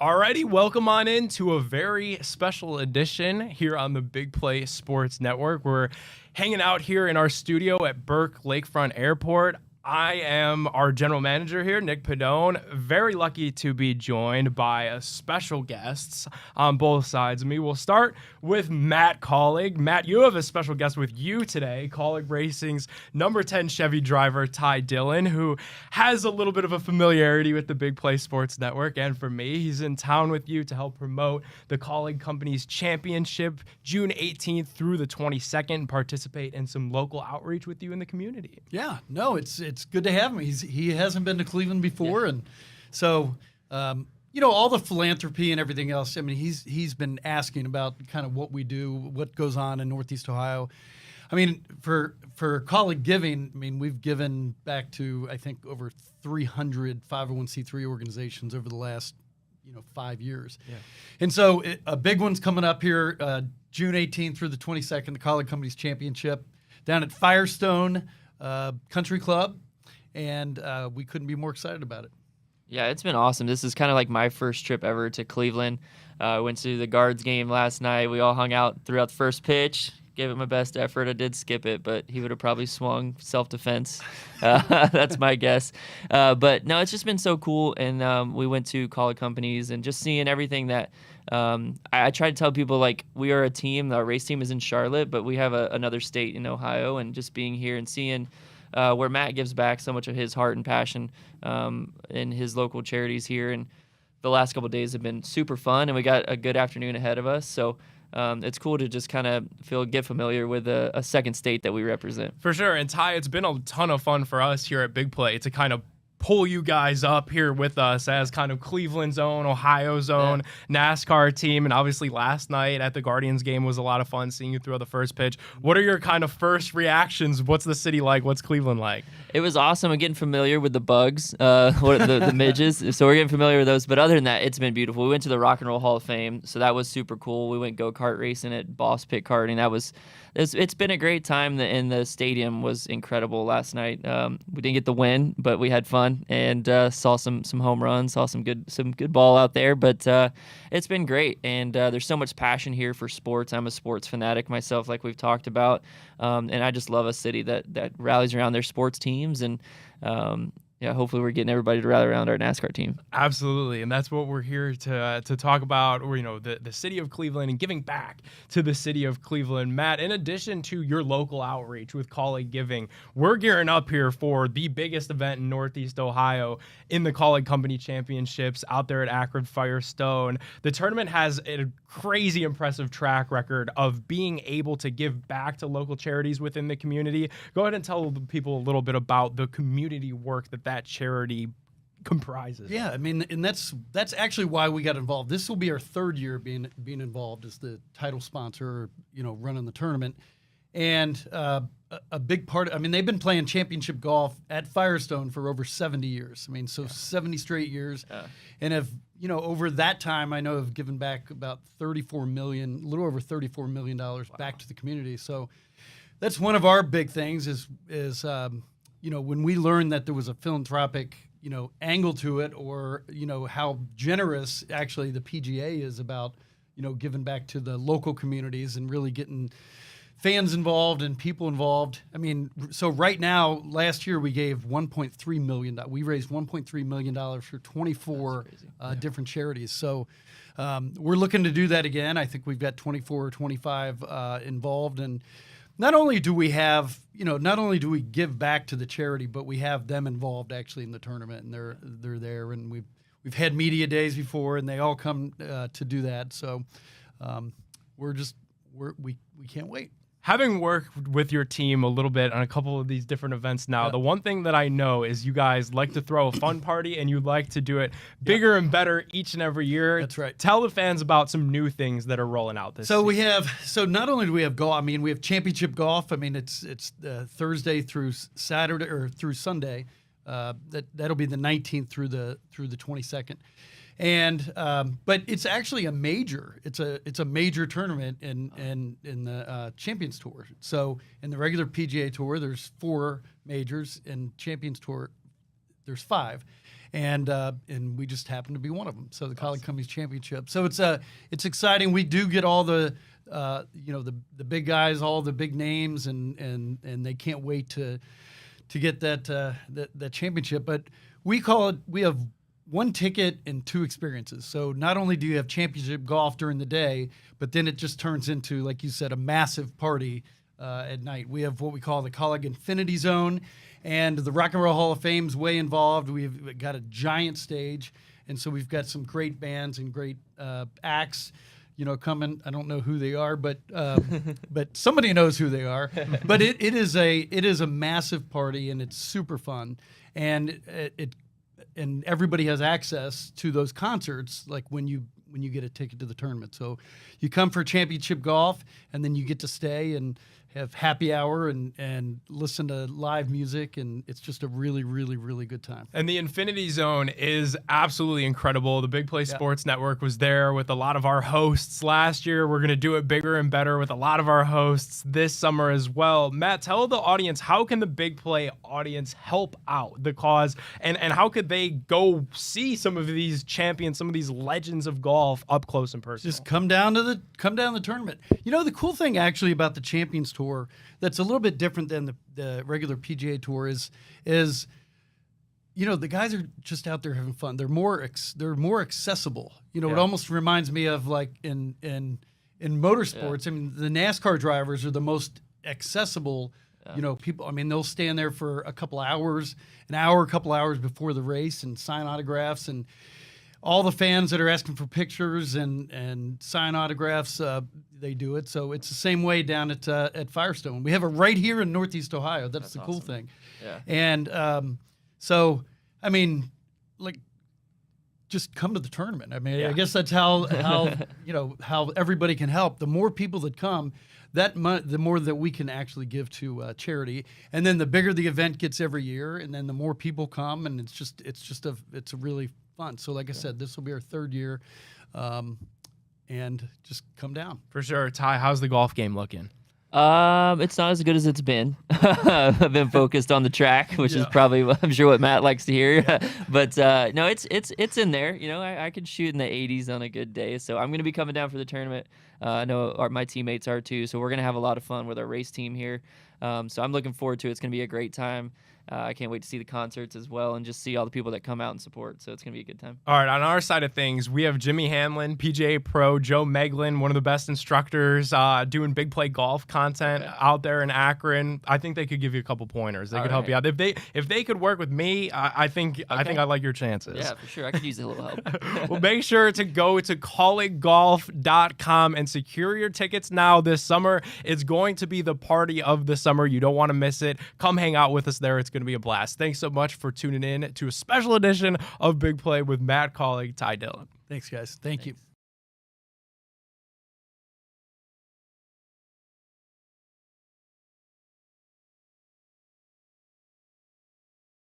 Alrighty, welcome on in to a very special edition here on the Big Play Sports Network. We're hanging out here in our studio at Burke Lakefront Airport. I am our general manager here, Nick Padone. Very lucky to be joined by special guests on both sides of me. We'll start with Matt Collig. Matt, you have a special guest with you today, Collig Racing's number 10 Chevy driver, Ty Dillon, who has a little bit of a familiarity with the Big Play Sports Network. And for me, he's in town with you to help promote the Collig Company's championship June 18th through the 22nd and participate in some local outreach with you in the community. Yeah, no, it's good to have him. He hasn't been to Cleveland before, and so all the philanthropy and everything else. I mean, he's been asking about kind of what we do, what goes on in Northeast Ohio. I mean, for Collig Giving, I mean, we've given back to I think over 300 501c3 organizations over the last 5 years. Yeah. And so a big one's coming up here June 18th through the 22nd, the Collig Company's Championship down at Firestone Country Club. And we couldn't be more excited about it. Yeah, it's been awesome. This is kind of like my first trip ever to Cleveland. I went to the Guards game last night. We all hung out throughout the first pitch. Gave it my best effort. I did skip it, but he would have probably swung self-defense. That's my guess. But no, it's just been so cool. And we went to Collig Companies and just seeing everything that I try to tell people, like, we are a team. Our race team is in Charlotte, but we have another state in Ohio. And just being here and seeing where Matt gives back so much of his heart and passion in his local charities here. And the last couple of days have been super fun, and we got a good afternoon ahead of us. So it's cool to just kind of get familiar with a second state that we represent. For sure. And Ty, it's been a ton of fun for us here at Big Play to kind of pull you guys up here with us as kind of Cleveland's own, Ohio's own NASCAR team. And obviously last night at the Guardians game was a lot of fun seeing you throw the first pitch. What are your kind of first reactions? What's the city like? What's Cleveland like? It was awesome. I'm getting familiar with the bugs, the midges. So we're getting familiar with those. But other than that, it's been beautiful. We went to the Rock and Roll Hall of Fame, so that was super cool. We went go-kart racing at Boss Pit Karting. It's been a great time, and the stadium was incredible last night. We didn't get the win, but we had fun and saw some home runs, saw some good ball out there. But it's been great, and there's so much passion here for sports. I'm a sports fanatic myself, like we've talked about, and I just love a city that rallies around their sports teams and. Hopefully we're getting everybody to rally around our NASCAR team. Absolutely, and that's what we're here to talk about, or the city of Cleveland and giving back to the city of Cleveland. Matt, in addition to your local outreach with Collig Giving, we're gearing up here for the biggest event in Northeast Ohio in the Collig Company Championships out there at Akron Firestone. The tournament has a crazy impressive track record of being able to give back to local charities within the community. Go ahead and tell people a little bit about the community work that charity comprises. Yeah, I mean, and that's actually why we got involved. This will be our third year being involved as the title sponsor, running the tournament. And a big part, I mean, they've been playing championship golf at Firestone for over 70 years. I mean, 70 straight years. And have, over that time, I know have given back about a little over $34 million back to the community. So that's one of our big things is when we learned that there was a philanthropic, angle to it, or, how generous actually the PGA is about, giving back to the local communities and really getting fans involved and people involved. I mean, so right now, last year we gave $1.3 million. We raised $1.3 million for 24 different charities. So we're looking to do that again. I think we've got 24 or 25 involved, and not only do we give back to the charity, but we have them involved actually in the tournament, and they're there, and we've had media days before, and they all come to do that. So we can't wait. Having worked with your team a little bit on a couple of these different events now, the one thing that I know is you guys like to throw a fun party, and you like to do it bigger and better each and every year. That's right. Tell the fans about some new things that are rolling out this season. So not only do we have golf, I mean, we have championship golf. I mean, it's Thursday through Saturday or through Sunday. That'll be the 19th through the 22nd. And but it's actually a major. It's a major tournament in the Champions Tour. So in the regular PGA Tour, there's 4 majors, and Champions Tour there's 5. And we just happen to be one of them. So the College Cummings Championship. So it's exciting. We do get all the the big guys, all the big names, and they can't wait to get that championship. But we have 1 ticket and 2 experiences. So not only do you have championship golf during the day, but then it just turns into, like you said, a massive party at night. We have what we call the College Infinity Zone. And the Rock and Roll Hall of Fame's way involved. We've got a giant stage, and so we've got some great bands and great acts, coming. I don't know who they are, but somebody knows who they are. But it is a massive party, and it's super fun, and and everybody has access to those concerts, like when you get a ticket to the tournament. So you come for championship golf, and then you get to stay and have happy hour and listen to live music, and it's just a really, really, really good time. And the Infinity Zone is absolutely incredible. The Big Play Sports Network was there with a lot of our hosts last year. We're going to do it bigger and better with a lot of our hosts this summer as well. Matt, tell the audience, how can the Big Play audience help out the cause, and how could they go see some of these champions, some of these legends of golf up close and personal? Just come down to the tournament. The cool thing actually about the Champions Tour that's a little bit different than the regular PGA Tour is the guys are just out there having fun. They're more accessible. It almost reminds me of like in motorsports. Yeah. I mean, the NASCAR drivers are the most accessible. People. I mean, they'll stand there for a couple hours before the race and sign autographs, and all the fans that are asking for pictures and sign autographs, they do it. So it's the same way down at Firestone. We have it right here in Northeast Ohio. That's the cool awesome. thing. Yeah. And so, I mean, like, just come to the tournament. I mean, I guess that's how everybody can help. The more people that come, the more that we can actually give to charity. And then the bigger the event gets every year, and then the more people come, and it's really fun. So like I said, this will be our 3rd year, and just come down. For sure. Ty, how's the golf game looking? It's not as good as it's been. I've been focused on the track, which is probably, I'm sure, what Matt likes to hear. But no, it's in there. I can shoot in the 80s on a good day. So I'm going to be coming down for the tournament. I know my teammates are too. So we're going to have a lot of fun with our race team here. So I'm looking forward to it. It's going to be a great time. I can't wait to see the concerts as well and just see all the people that come out and support. So it's going to be a good time. All right, on our side of things, we have Jimmy Hanlon, PGA Pro, Joe Meglin, one of the best instructors doing Big Play golf content out there in Akron. I think they could give you a couple pointers. They could help you out. If they could work with me, I think I like your chances. Yeah, for sure. I could use a little help. Well, make sure to go to colleaguegolf.com and secure your tickets now this summer. It's going to be the party of the summer. You don't want to miss it. Come hang out with us there. It's going to be a blast. Thanks so much for tuning in to a special edition of Big Play with Matt Colleague, Ty Dillon. Thanks, guys. Thank you.